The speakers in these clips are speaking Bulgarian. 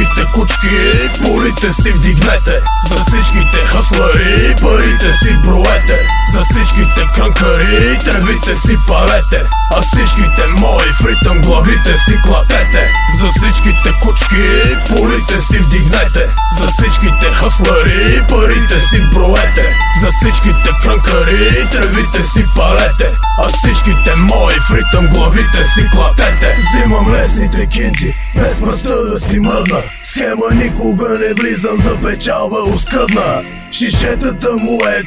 всичките кучки полите си вдигнете. За всичките хаслари парите си броете. За всичките крънкари тревите си парете. А всичките мои в ритъм главите си клатете. За всичките кучки полите си вдигнете. За всичките хаслари парите си броете. За всичките крънкари тревите си парете. А всичките мои в ритъм главите си клатете. Взимам лесните кинти, без пръста да си мръдна. Схема никога не влизам, за печалба оскъдна. Шишетата мует,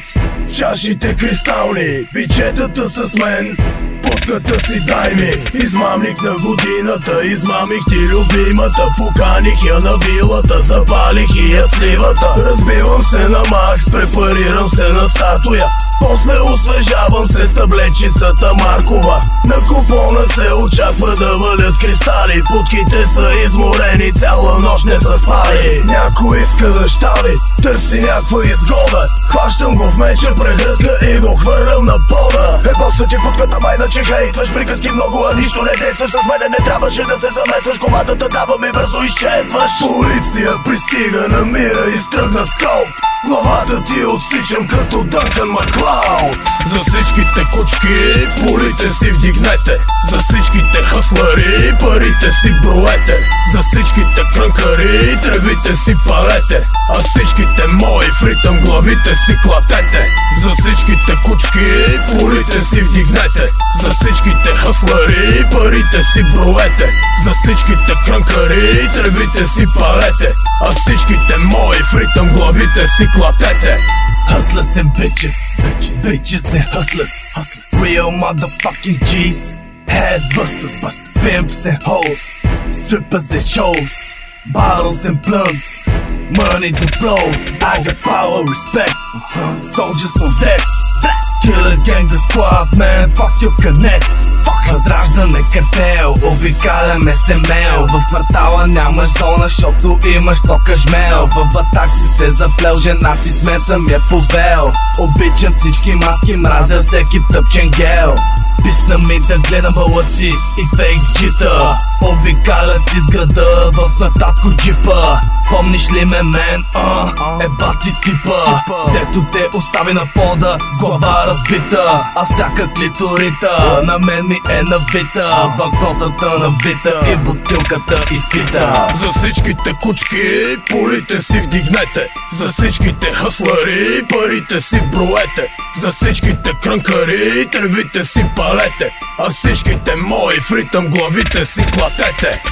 чашите кристални, бичетата с мен, путката си дай ми. Измамник на годината, измамих ти любимата. Поканих я на вилата, запалих и я сливата. Разбивам се на макс, препарирам се на статуя. После освежавам се с таблетчицата Маркова. На купона се очаква да валят кристали. Путките са изморени, цяла нощ не са спали. Някой иска да щави, търси някаква изгода. Хващам го в меча, прегръдка и го хвърлям на пода. Босът ти путката майна, че хейтваш приказки много, а нищо не действаш. С мене не трябваше да се замесваш, командата давам и бързо изчезваш. Полиция пристига, намира и стръгнат скалп. Главата ти отсичам като Дънкан Маклауд. За всичките кучки полите си вдигнете. За всичките хаслари парите си броете. За всичките крънкари тревите си парете. А всичките мои в ритъм главите си клатете. За всичките кучки полите си вдигнете. За всичките хаслари парите си броете. За всичките крънкари тревите си парете. А всичките мои в ритъм главите си клатете. Hustlers and bitches, bitches and hustlers, real motherfucking G's, headbusters, pimps and hoes, strippers and shows, bottles and blunts, money to blow. I got power, respect, soldiers on deck. Killer gang, the squad, man, fuck your connect. Възраждане картел, обикаляме се мел. В квартала нямаш зона, защото имаш тока жмел. В батак си се заплел, жена ти с мен съм я повел. Обичам всички маски, мразя всеки тъпчен гел. Писна ми да гледам балъци и фейк джита. Обикалят из града в нататко джипа. Помниш ли ме мен, бати типа, дето те остави на пода с глава разбита. А всяка клиторита на мен ми е навита. Банкнотата навита и бутилката изпита. За всичките кучки полите си вдигнете. За всичките хаслари парите си броете. За всичките крънкари тревите си парете. А всичките мои в ритъм главите си клатете.